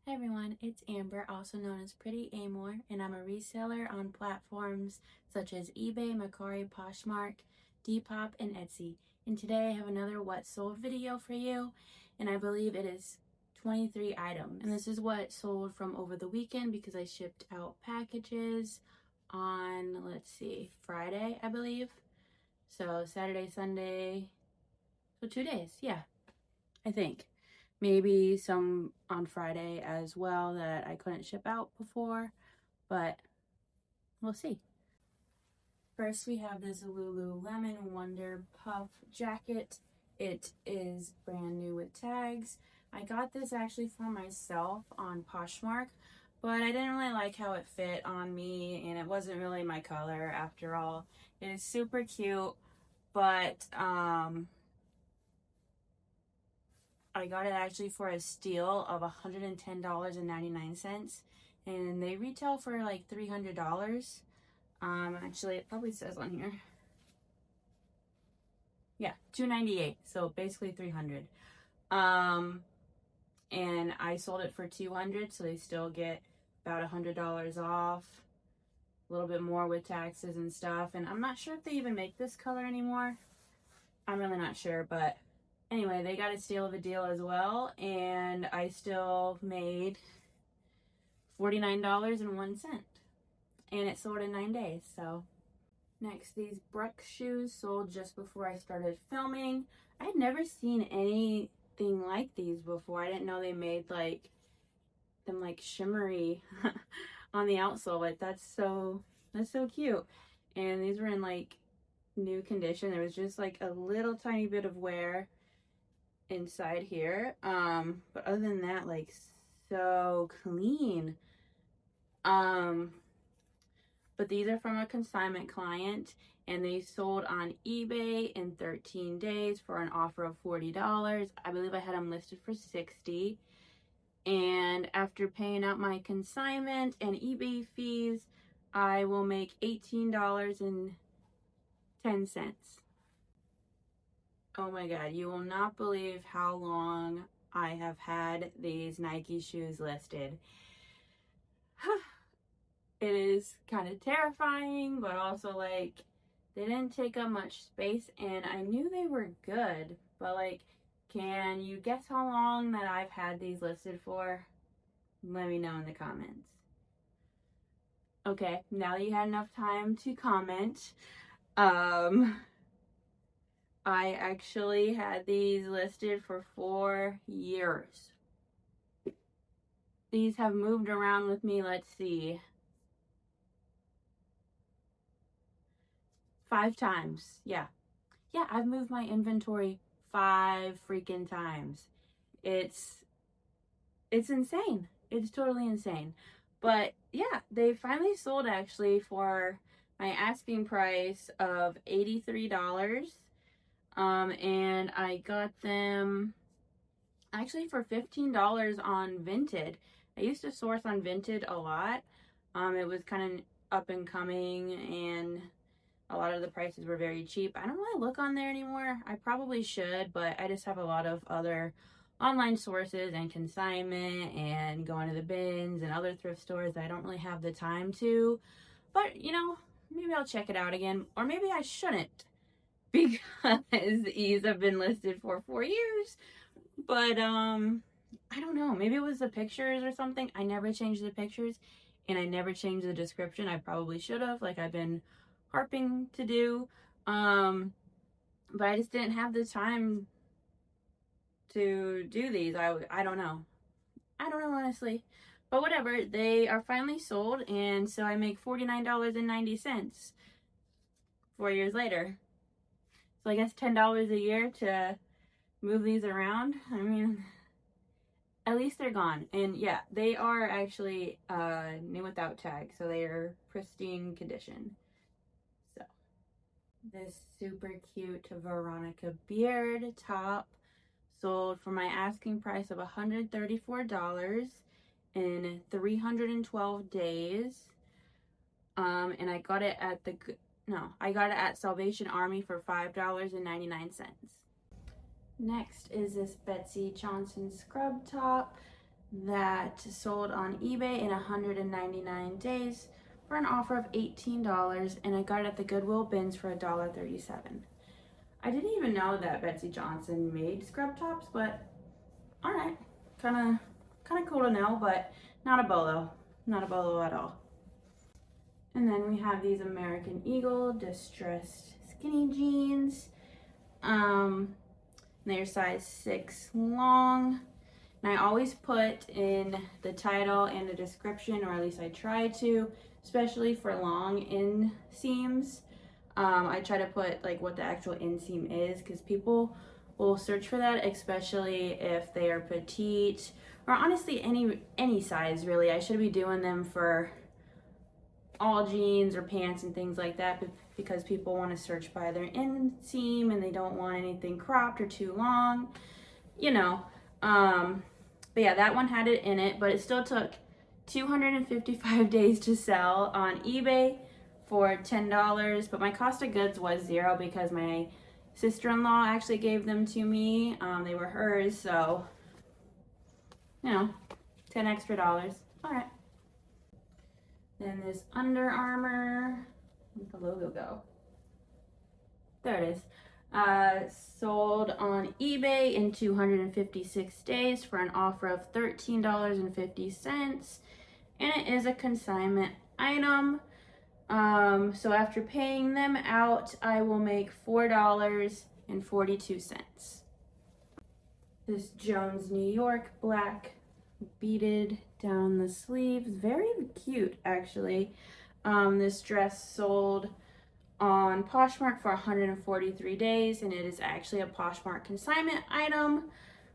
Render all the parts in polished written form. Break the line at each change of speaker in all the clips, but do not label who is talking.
Hi everyone, it's Amber, also known as Pretty Amor, and I'm a reseller on platforms such as eBay, mercari, Poshmark, Depop, and Etsy. And today I have another what sold video for you, and I believe it is 23 items. And this is what sold from over the weekend because I shipped out packages on, let's see, Friday, I believe. So Saturday, Sunday, so 2 days, yeah, I think. Maybe some on Friday as well that I couldn't ship out before, but we'll see. First, we have this Lululemon Wonder Puff jacket. It is brand new with tags. I got this actually for myself on Poshmark, but I didn't really like how it fit on me, and it wasn't really my color after all. It is super cute, but I got it actually for a steal of $110.99, and they retail for like $300. Actually, it probably says on here. Yeah, $298. So basically $300. And I sold it for $200, so they still get about $100 off. A little bit more with taxes and stuff. And I'm not sure if they even make this color anymore. I'm really not sure, but anyway, they got a steal of a deal as well, and I still made $49.01, and it sold in 9 days. So next, these Brooks shoes sold just before I started filming. I had never seen anything like these before. I didn't know they made like them like shimmery on the outsole, but that's so cute. And these were in like new condition. There was just like a little tiny bit of wear inside here, but other than that, like, so clean. But these are from a consignment client, and they sold on eBay in 13 days for an offer of $40. I believe I had them listed for $60, and after paying out my consignment and eBay fees, I will make $18.10. Oh my god, you will not believe how long I have had these Nike shoes listed. It is kind of terrifying, but also like they didn't take up much space, and I knew they were good, but like, can you guess how long that I've had these listed for? Let me know in the comments. Okay, now that you had enough time to comment, I actually had these listed for 4 years. These have moved around with me, let's see, 5 times. Yeah, I've moved my inventory 5 freaking times. It's insane. It's totally insane. But yeah, they finally sold actually for my asking price of $83. And I got them actually for $15 on Vinted. I used to source on Vinted a lot. It was kind of up and coming, and a lot of the prices were very cheap. I don't really look on there anymore. I probably should, but I just have a lot of other online sources and consignment and going to the bins and other thrift stores that I don't really have the time to. But, you know, maybe I'll check it out again, or maybe I shouldn't, because these have been listed for 4 years. But I don't know, maybe it was the pictures or something. I never changed the pictures, and I never changed the description. I probably should have, like I've been harping to do. But I just didn't have the time to do these. I don't know. I don't know, honestly. But whatever, they are finally sold, and so I make $49.90 4 years later. So I guess $10 a year to move these around. I mean, at least they're gone. And yeah, they are actually new without tag, so they are pristine condition. So this super cute Veronica Beard top sold for my asking price of $134 in 312 days. And I got it at I got it at Salvation Army for $5.99. Next is this Betsy Johnson scrub top. that sold on eBay in 199 days for an offer of $18, and I got it at the Goodwill bins for $1.37. I didn't even know that Betsy Johnson made scrub tops, but all right, kind of cool to know, but not a bolo at all. And then we have these American Eagle distressed skinny jeans. They're size 6 long. And I always put in the title and the description, or at least I try to, especially for long inseams. I try to put like what the actual inseam is, because people will search for that, especially if they are petite, or honestly any size really. I should be doing them for all jeans or pants and things like that, because people want to search by their inseam and they don't want anything cropped or too long, you know. But yeah, that one had it in it, but it still took 255 days to sell on eBay for $10, but my cost of goods was $0 because my sister-in-law actually gave them to me. They were hers, so, you know, $10 extra. All right. Then this Under Armour, where'd the logo go? There it is. Sold on eBay in 256 days for an offer of $13.50, and it is a consignment item. So after paying them out, I will make $4.42. This Jones New York black beaded down the sleeves, very cute actually. This dress sold on Poshmark for 143 days, and it is actually a Poshmark consignment item,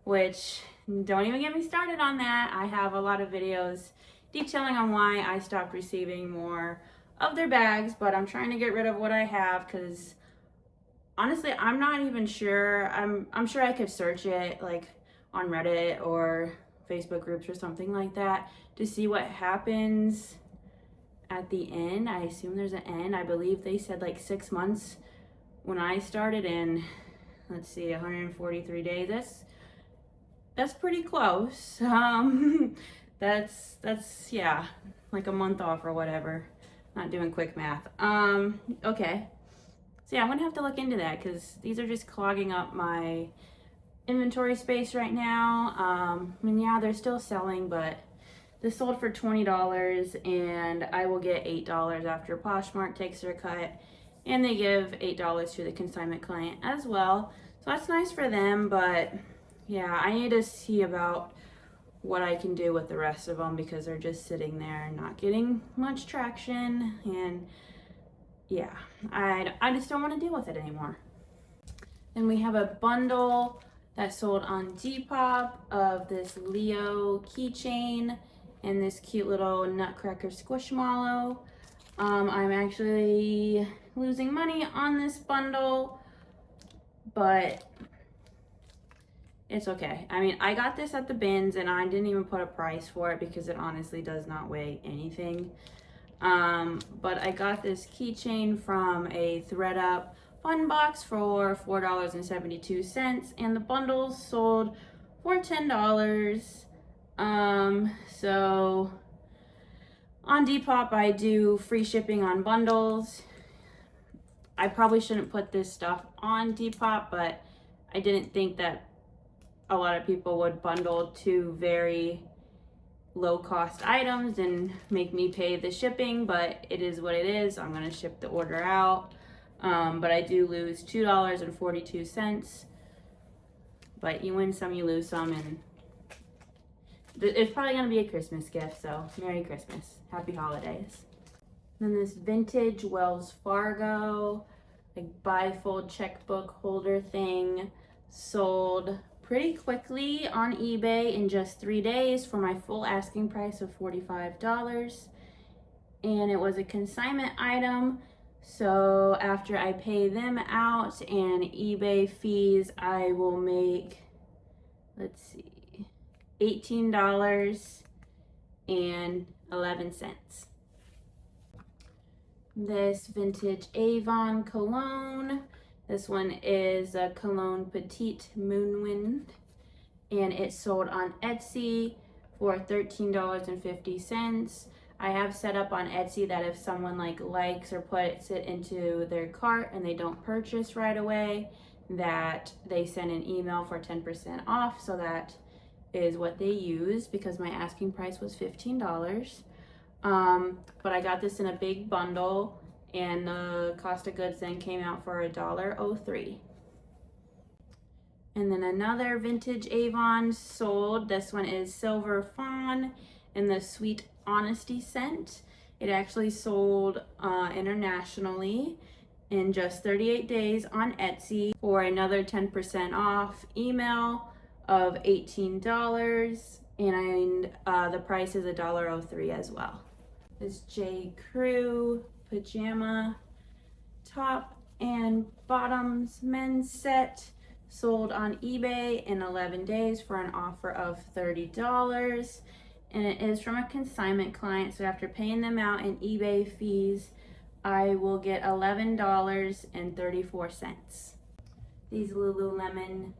which don't even get me started on that. I have a lot of videos detailing on why I stopped receiving more of their bags, but I'm trying to get rid of what I have, because honestly I'm not even sure. I'm sure I could search it like on Reddit or Facebook groups or something like that to see what happens at the end. I assume there's an end. I believe they said like 6 months when I started, and let's see, 143 days. That's pretty close. That's yeah, like a month off or whatever. Not doing quick math. Okay. So yeah, I'm gonna have to look into that, because these are just clogging up my inventory space right now. I mean, yeah, they're still selling, but this sold for $20, and I will get $8 after Poshmark takes their cut, and they give $8 to the consignment client as well. So that's nice for them, but yeah, I need to see about what I can do with the rest of them, because they're just sitting there and not getting much traction, and yeah, I just don't want to deal with it anymore. Then we have a bundle that sold on Depop of this Leo keychain and this cute little Nutcracker Squishmallow. I'm actually losing money on this bundle, but it's okay. I mean, I got this at the bins and I didn't even put a price for it, because it honestly does not weigh anything. But I got this keychain from a ThredUp fun box for $4.72, and the bundles sold for $10. So on Depop, I do free shipping on bundles. I probably shouldn't put this stuff on Depop, but I didn't think that a lot of people would bundle two very low cost items and make me pay the shipping, but it is what it is. I'm going to ship the order out. But I do lose $2.42, but you win some, you lose some, and it's probably going to be a Christmas gift, so Merry Christmas. Happy holidays. Then this vintage Wells Fargo, like bifold checkbook holder thing, sold pretty quickly on eBay in just 3 days for my full asking price of $45. And it was a consignment item. So after I pay them out and eBay fees, I will make, let's see, $18.11. This vintage Avon cologne. This one is a Cologne Petite Moonwind, and it sold on Etsy for $13.50. I have set up on Etsy that if someone likes or puts it into their cart and they don't purchase right away, that they send an email for 10% off. So that is what they use because my asking price was $15. But I got this in a big bundle and the cost of goods then came out for $1.03. And then another vintage Avon sold. This one is Silver Fawn in the Sweet Honesty scent. It actually sold internationally in just 38 days on Etsy for another 10% off email of $18, and the price is $1.03 as well. This J.Crew pajama top and bottoms men's set sold on eBay in 11 days for an offer of $30, and it is from a consignment client, so after paying them out in eBay fees, I will get $11.34. These Lululemon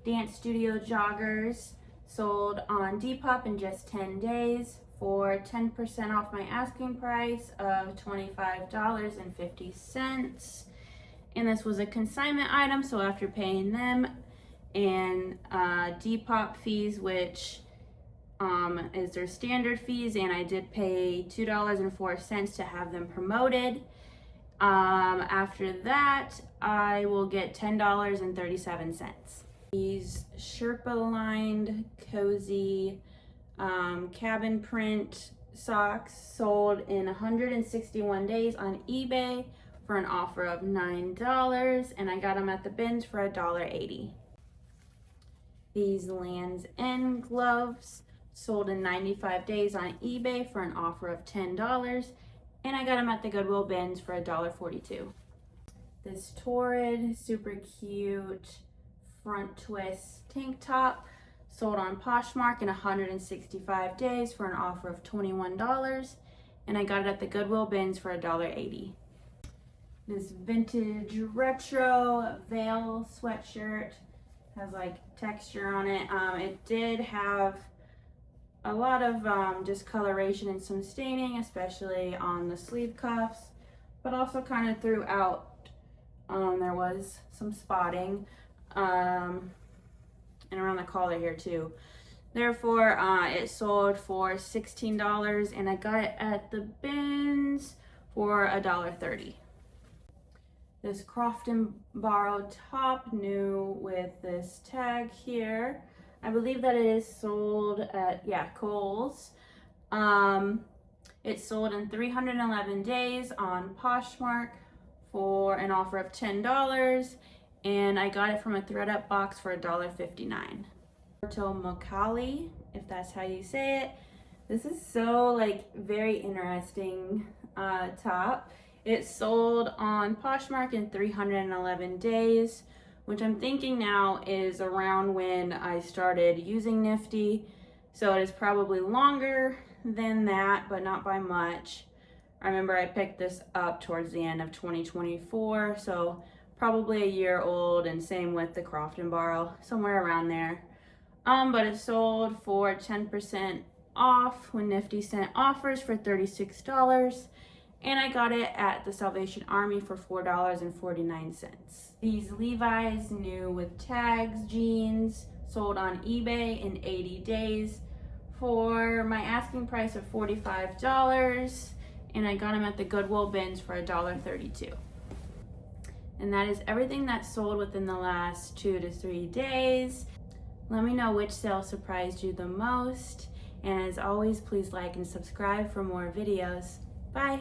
Dance Studio joggers sold on Depop in just 10 days for 10% off my asking price of $25.50. And this was a consignment item, so after paying them and Depop fees, which is their standard fees, and I did pay $2.04 to have them promoted. After that, I will get $10.37. These Sherpa lined cozy cabin print socks sold in 161 days on eBay for an offer of $9, and I got them at the bins for $1.80. These Lands' End gloves sold in 95 days on eBay for an offer of $10, and I got them at the Goodwill bins for $1.42. This Torrid super cute front twist tank top sold on Poshmark in 165 days for an offer of $21, and I got it at the Goodwill bins for $1.80. This vintage retro veil sweatshirt has texture on it. It did have a lot of discoloration and some staining, especially on the sleeve cuffs, but also kind of throughout there was some spotting and around the collar here too. Therefore, it sold for $16, and I got it at the bins for $1.30. This Crofton borrowed top, new with this tag here. I believe that it is sold at, Kohl's. It sold in 311 days on Poshmark for an offer of $10, and I got it from a ThredUp box for $1.59. Mercari, if that's how you say it. This is so very interesting top. It sold on Poshmark in 311 days, which I'm thinking now is around when I started using Nifty. So it is probably longer than that, but not by much. I remember I picked this up towards the end of 2024, so probably a year old, and same with the Crofton Borrow, somewhere around there. But it sold for 10% off when Nifty sent offers for $36. And I got it at the Salvation Army for $4.49. These Levi's new with tags jeans sold on eBay in 80 days for my asking price of $45, and I got them at the Goodwill bins for $1.32. And that is everything that sold within the last 2 to 3 days. Let me know which sale surprised you the most, and as always, please like and subscribe for more videos. Bye!